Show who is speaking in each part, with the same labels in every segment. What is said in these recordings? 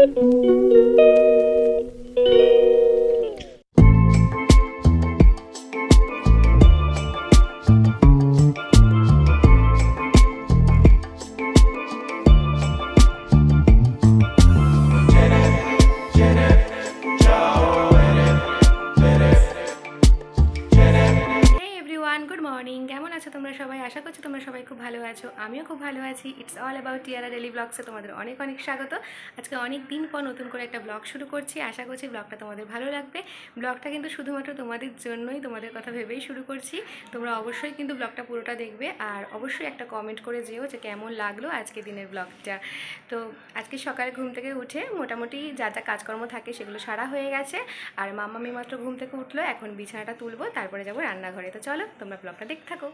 Speaker 1: কেমন আছো তোমরা সবাই? আশা করছি তোমরা সবাই খুব ভালো আছো, আমিও খুব ভালো আছি। ইটস অল অ্যাবাউট টিয়ারা ডেলি ব্লগসে তোমাদের অনেক অনেক স্বাগত। আজকে অনেক দিন পর নতুন করে একটা ব্লগ শুরু করছি। আশা করছি ব্লগটা তোমাদের ভালো লাগবে। ব্লগটা কিন্তু শুধুমাত্র তোমাদের জন্যই, তোমাদের কথা ভেবেই শুরু করছি। তোমরা অবশ্যই কিন্তু ব্লগটা পুরোটা দেখবে, আর অবশ্যই একটা কমেন্ট করে যেও যে কেমন লাগলো আজকে দিনের ব্লগটা। তো আজকে সকালে ঘুম থেকে উঠে মোটামুটি যা যা কাজকর্ম থাকে সেগুলো সারা হয়ে গেছে, আর মাম্মামি মাত্র ঘুম থেকে উঠলো। এখন বিছানাটা তুলবো, তারপরে যাবো রান্নাঘরে। তো চলো তোমরা ব্লগটা দেখতে থাকো।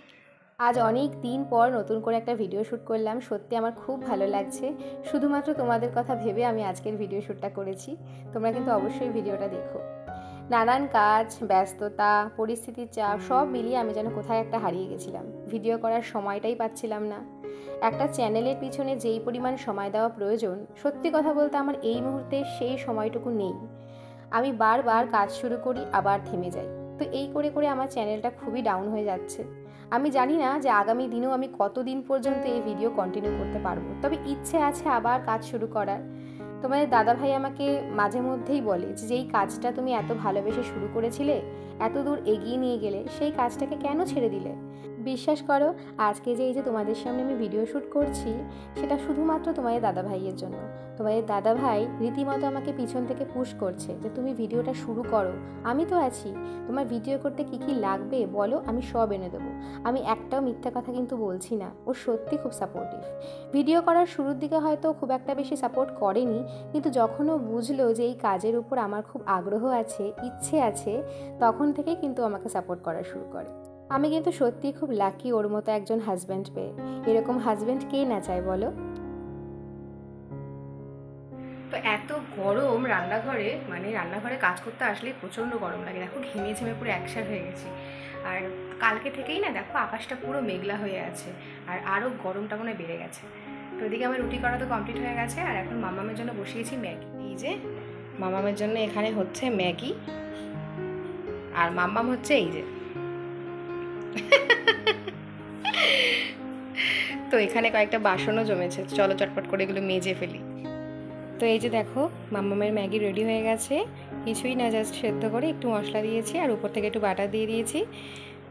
Speaker 1: আজ অনেক দিন পর নতুন করে একটা ভিডিও শ্যুট করলাম, সত্যি আমার খুব ভালো লাগছে। শুধুমাত্র তোমাদের কথা ভেবে আমি আজকের ভিডিও শ্যুটটা করেছি। তোমরা কিন্তু অবশ্যই ভিডিওটা দেখো। নানান কাজ, ব্যস্ততা, পরিস্থিতির চাপ সব মিলিয়ে আমি যেন কোথায় একটা হারিয়ে গেছিলাম। ভিডিও করার সময়টাই পাচ্ছিলাম না। একটা চ্যানেলের পিছনে যেই পরিমাণ সময় দেওয়া প্রয়োজন, সত্যি কথা বলতে আমার এই মুহূর্তে সেই সময়টুকু নেই। আমি বারবার কাজ শুরু করি, আবার থেমে যাই। তো এই করে করে আমার চ্যানেলটা খুবই ডাউন হয়ে যাচ্ছে। আমি জানি না যে আগামী দিনেও আমি কতদিন পর্যন্ত এই ভিডিও কন্টিনিউ করতে পারবো, তবে ইচ্ছে আছে আবার কাজ শুরু করার। তোমাদের দাদাভাই আমাকে মাঝে মধ্যেই বলে যে যেই কাজটা তুমি এত ভালোবেসে শুরু করেছিলে, এত দূর এগিয়ে নিয়ে গেলে, সেই কাজটাকে কেন ছেড়ে দিলে? বিশ্বাস করো, আজকে যে এই যে তোমাদের সামনে আমি ভিডিও শ্যুট করছি, সেটা শুধুমাত্র তোমাদের দাদাভাইয়ের জন্য। তোমাদের দাদাভাই রীতিমতো আমাকে পিছন থেকে পুশ করছে যে তুমি ভিডিওটা শুরু করো, আমি তো আছি। তোমার ভিডিও করতে কী কী লাগবে বলো, আমি সব এনে দেবো। আমি একটাও মিথ্যা কথা কিন্তু বলছি না, ও সত্যি খুব সাপোর্টিভ। ভিডিও করার শুরুর দিকে হয়তো খুব একটা বেশি সাপোর্ট করেনি, কিন্তু যখন ও বুঝলো যে এই কাজের উপর আমার খুব আগ্রহ আছে, ইচ্ছে আছে, তখন থেকে কিন্তু আমাকে সাপোর্ট করা শুরু করে। আমি কিন্তু সত্যিই খুব লাকি ওর মতো একজন হাজব্যান্ড পেয়ে। এরকম হাজব্যান্ড কে না চায় বলো? তো এত গরম রান্নাঘরে, মানে রান্নাঘরে কাজ করতে আসলেই প্রচণ্ড গরম লাগে। দেখো ঘেমে ঝেমে পুরো একসাথে হয়ে গেছি। আর কালকে থেকেই না দেখো আকাশটা পুরো মেঘলা হয়ে আছে, আর আরও গরমটা মনে বেড়ে গেছে। তো এদিকে আমার রুটি করা তো কমপ্লিট হয়ে গেছে, আর এখন মামামের জন্য বসিয়েছি ম্যাগি। এই যে মামামের জন্য এখানে হচ্ছে ম্যাগি, আর মাম্মাম হচ্ছে এই যে তো এখানে কয়েকটা বাসনও জমেছে, চলো চটপট করে এগুলো মেজে ফেলি। তো এই যে দেখো মাম্মামের ম্যাগি রেডি হয়ে গেছে। কিছুই না, জাস্ট সেদ্ধ করে একটু মশলা দিয়েছি আর উপর থেকে একটু বাটার দিয়ে দিয়েছি।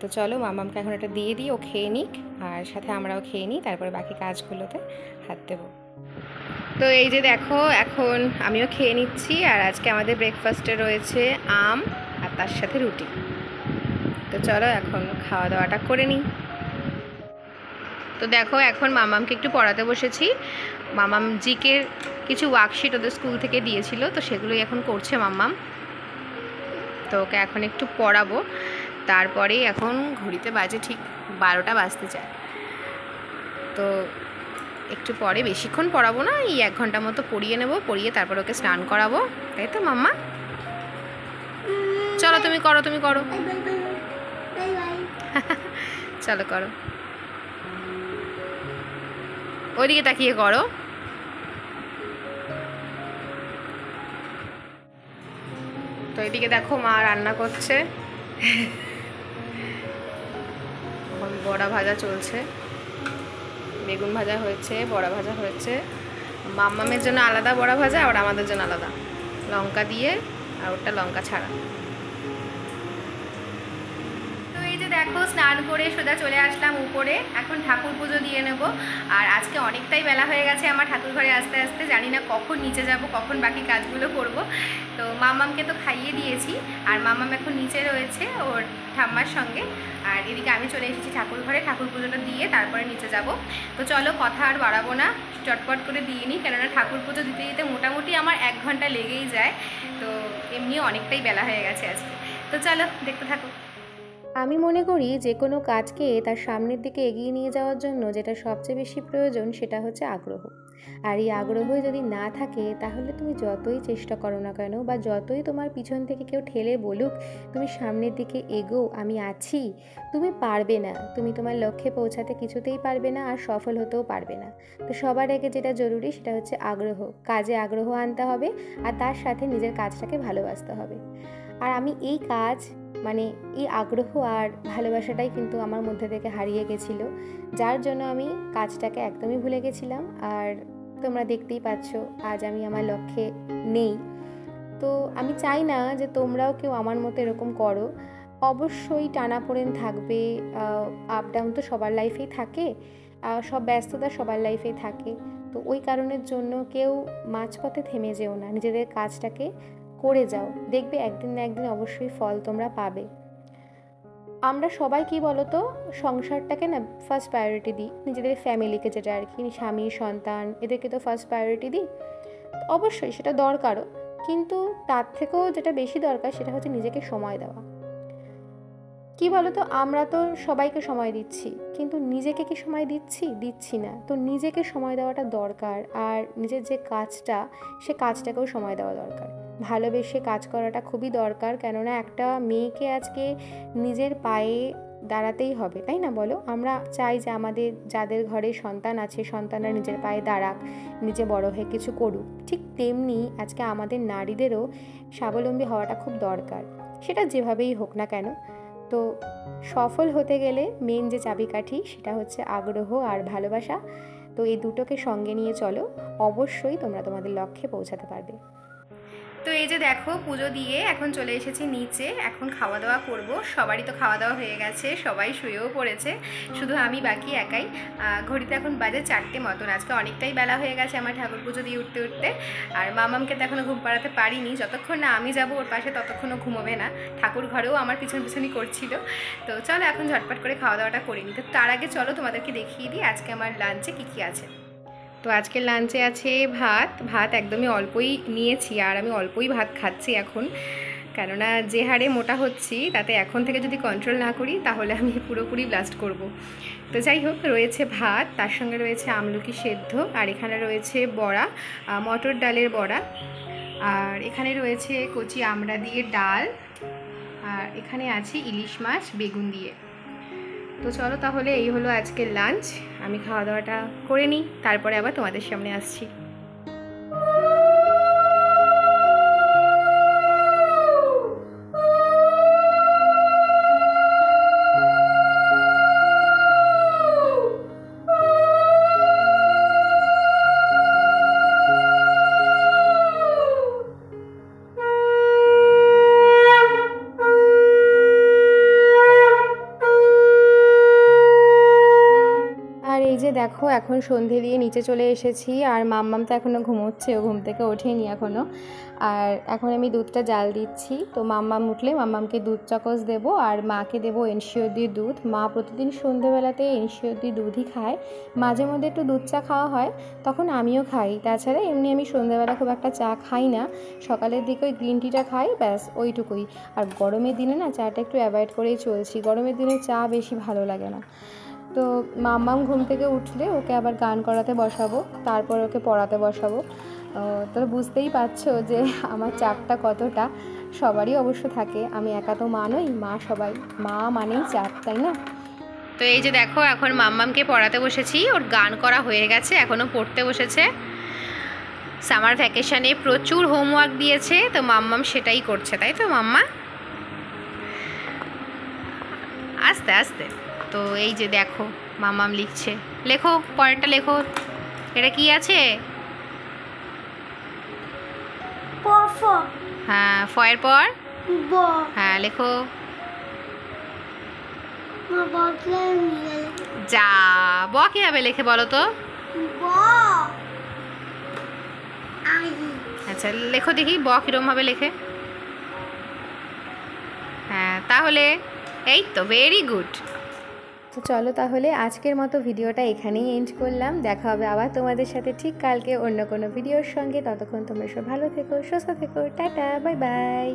Speaker 1: তো চলো মাম্মামকে এখন এটা দিয়ে দিই, ও খেয়ে নিক, আর সাথে আমরাও খেয়ে নিই, তারপরে বাকি কাজগুলোতে হাত দেবো। তো এই যে দেখো এখন আমিও খেয়ে নিচ্ছি, আর আজকে আমাদের ব্রেকফাস্টে রয়েছে আম আর তার সাথে রুটি। তো চলো এখন খাওয়া দাওয়াটা করে নিই। তো দেখো এখন মামামকে একটু পড়াতে বসেছি। মামাম জিকের কিছু ওয়ার্কশিট ওদের স্কুল থেকে দিয়েছিল, তো সেগুলোই এখন করছে মাম্মাম। তো ওকে এখন একটু পড়াবো, তারপরেই এখন ঘড়িতে বাজে ঠিক 12টা বাজতে চায়। তো একটু পরে, বেশিক্ষণ পড়াবো না, এই 1 ঘন্টা মতো পড়িয়ে নেব, পড়িয়ে তারপর ওকে স্নান করাবো। তাই তো মাম্মা? চলো তুমি করো, তুমি করো। চলো করো, ওইদিকে তাকিয়ে করো। তো এদিকে দেখো মা রান্না করছে, বড়া ভাজা চলছে, বেগুন ভাজা হয়েছে, বড়া ভাজা হয়েছে। মাম্মামের জন্য আলাদা বড়া ভাজা, আর আমাদের জন্য আলাদা, লঙ্কা দিয়ে আর ওটা লঙ্কা ছাড়া। দেখো স্নান করে সোজা চলে আসলাম উপরে, এখন ঠাকুর পুজো দিয়ে নেব। আর আজকে অনেকটাই বেলা হয়ে গেছে আমার ঠাকুর ঘরে আসতে আসতে, জানি না কখন নিচে যাব, কখন বাকি কাজগুলো করব। তো মাম্মামকে তো খাইয়ে দিয়েছি, আর মাম্মাম এখন নিচে রয়েছে ওর ঠাম্মার সঙ্গে, আর এদিকে আমি চলে এসেছি ঠাকুর ঘরে। ঠাকুর পুজোটা দিয়ে তারপরে নিচে যাব। তো চলো কথা আর বাড়াবো না, চটপট করে দিয়ে নিই, কেননা ঠাকুর পুজো দিতে দিতে মোটামুটি আমার 1 ঘন্টা লেগেই যায়। তো এমনিও অনেকটাই বেলা হয়ে গেছে আজকে। তো চলো দেখতে থাকো। আমি মনে করি যে কোনো কাজকে তার সামনের দিকে এগিয়ে নিয়ে যাওয়ার জন্য যেটা সবচেয়ে বেশি প্রয়োজন সেটা হচ্ছে আগ্রহ। আর এই আগ্রহ যদি না থাকে তাহলে তুমি যতই চেষ্টা করো না কেন বা যতই তোমার পিছন থেকে কেউ ঠেলে বলুক তুমি সামনের দিকে এগো, আমি আছি, তুমি পারবে না। তুমি তোমার লক্ষ্যে পৌঁছাতে কিছুতেই পারবে না, আর সফল হতেও পারবে না। তো সবার আগে যেটা জরুরি সেটা হচ্ছে আগ্রহ, কাজে আগ্রহ আনতে হবে, আর তার সাথে নিজের কাজটাকে ভালোবাসতে হবে। আর আমি এই কাজ মানে এই আগ্রহ আর ভালোবাসাটাই কিন্তু আমার মধ্যে থেকে হারিয়ে গেছিলো, যার জন্য আমি কাজটাকে একদমই ভুলে গেছিলাম। আর তোমরা দেখতেই পাচ্ছ আজ আমি আমার লক্ষ্যে নেই। তো আমি চাই না যে তোমরাও কেউ আমার মতো এরকম করো। অবশ্যই টানাপোড়েন থাকবে, আপ ডাউন তো সবার লাইফেই থাকে, সব ব্যস্ততা সবার লাইফেই থাকে। তো ওই কারণের জন্য কেউ মাঝপথে থেমে যেও না, নিজেদের কাজটাকে করে যাও, দেখবে একদিন না একদিন অবশ্যই ফল তোমরা পাবে। আমরা সবাই কি বলতো সংসারটাকে না ফার্স্ট প্রায়োরিটি দিই, নিজেদের ফ্যামিলিকে, যেটা আর কি স্বামী সন্তান এদেরকে তো ফার্স্ট প্রায়োরিটি দিই। অবশ্যই সেটা দরকারও, কিন্তু তার থেকেও যেটা বেশি দরকার সেটা হচ্ছে নিজেকে সময় দেওয়া। কি বলতো আমরা তো সবাইকে সময় দিচ্ছি, কিন্তু নিজেকে কি সময় দিচ্ছি না। তো নিজেকে সময় দেওয়াটা দরকার, আর নিজের যে কাজটা সে কাজটাকেও সময় দেওয়া দরকার। ভালোবেসে কাজ করাটা খুবই দরকার, কেননা একটা মেয়েকে আজকে নিজের পায়ে দাঁড়াতেই হবে, তাই না বলো? আমরা চাই যে আমাদের যাদের ঘরে সন্তান আছে সন্তানরা নিজের পায়ে দাঁড়াক, নিজে বড় হয়ে কিছু করুক। ঠিক তেমনি আজকে আমাদের নারীদেরও স্বাবলম্বী হওয়াটা খুব দরকার, সেটা যেভাবেই হোক না কেন। তো সফল হতে গেলে মেন যে চাবিকাঠি সেটা হচ্ছে আগ্রহ আর ভালোবাসা। তো এই দুটোকে সঙ্গে নিয়ে চলো, অবশ্যই তোমরা তোমাদের লক্ষ্যে পৌঁছাতে পারবে। তো এই যে দেখো পুজো দিয়ে এখন চলে এসেছি নিচে, এখন খাওয়া দাওয়া করব। সবারই তো খাওয়া দাওয়া হয়ে গেছে, সবাই শুয়েও পড়েছে, শুধু আমি বাকি একাই। ঘড়িতে এখন বাজে 4টে মতন, আজকে অনেকটাই বেলা হয়ে গেছে আমার ঠাকুর পুজো দিয়ে উঠতে উঠতে। আর মামামকে তো এখনও ঘুম পাড়াতে পারিনি, যতক্ষণ না আমি যাব ওর পাশে ততক্ষণও ঘুমোবে না। ঠাকুর ঘরেও আমার পিছনই করছিল। তো চলো এখন ঝটপট করে খাওয়া দাওয়াটা করে নিই। তো তার আগে চলো তোমাদেরকে দেখিয়ে দিই আজকে আমার লাঞ্চে কী আছে। তো আজকের লাঞ্চে আছে ভাত একদমই অল্পই নিয়েছি, আর আমি অল্পই ভাত খাচ্ছি এখন, কেননা যে হারে মোটা হচ্ছি তাতে এখন থেকে যদি কন্ট্রোল না করি তাহলে আমি পুরোপুরি ব্লাস্ট করব। তো যাই হোক, রয়েছে ভাত, তার সঙ্গে রয়েছে আমলকি সেদ্ধ, আর এখানে রয়েছে বড়া, মটর ডালের বড়া, আর এখানে রয়েছে কচি আমড়া দিয়ে ডাল, আর এখানে আছে ইলিশ মাছ বেগুন দিয়ে। তো চলো তাহলে এই হলো আজকের লাঞ্চ, আমি খাওয়া দাওয়াটা করে নিই, তারপরে আবার তোমাদের সামনে আসছি। দেখো এখন সন্ধে দিয়ে নিচে চলে এসেছি, আর মাম্মাম তো এখনও ঘুমোচ্ছে, ও ঘুম থেকে ওঠেনি এখনও। আর এখন আমি দুধটা জাল দিচ্ছি। তো মাম্মাম উঠলে মাম্মামকে দুধ চাকচ দেবো, আর মাকে দেবো এনশিওর দিয়ে দুধ। মা প্রতিদিন সন্ধেবেলাতে এনশিওর দিয়ে দুধই খায়, মাঝে মধ্যে একটু দুধ চা খাওয়া হয়, তখন আমিও খাই। তাছাড়া এমনি আমি সন্ধেবেলা খুব একটা চা খাই না, সকালের দিকে ওই গ্রিন টিটা খাই, ব্যাস ওইটুকুই। আর গরমের দিনে না চাটা একটু অ্যাভয়েড করেই চলছি, গরমের দিনে চা বেশি ভালো লাগে না। তো মাম্মাম ঘুম থেকে উঠলে ওকে আবার গান করাতে বসাবো, তারপর ওকে পড়াতে বসাবো। তো বুঝতেই পারছো যে আমার চাপটা কতটা, সবারই অবশ্য থাকে, আমি একা তো মা নই, মা সবাই, মা মানেই চাপ, তাই না? তো এই যে দেখো এখন মাম্মামকে পড়াতে বসেছি, ওর গান করা হয়ে গেছে, এখনও পড়তে বসেছে। সামার ভ্যাকেশানে প্রচুর হোমওয়ার্ক দিয়েছে, তো মাম্মাম সেটাই করছে, তাই তো মাম্মা? আস্তে আস্তে। তো এই যে দেখো মাম্মাম লিখছে, লেখো পরেরটা লেখো। এটা কি আছে? হ্যাঁ, ফয়ের পর হ্যাঁ লেখো। যা ব কিভাবে লেখে বলো তো? আচ্ছা লেখো দেখি ব কিরম ভাবে লেখে। হ্যাঁ তাহলে এই তো, ভেরি গুড। তো চলো তাহলে আজকের মতো ভিডিওটা এখানেই এন্ড করলাম, দেখা হবে আবার তোমাদের সাথে ঠিক কালকে অন্য কোনো ভিডিওর সঙ্গে। ততক্ষণ তোমরা সব ভালো থেকো, সুস্থ থেকো, টাটা, বাই বাই।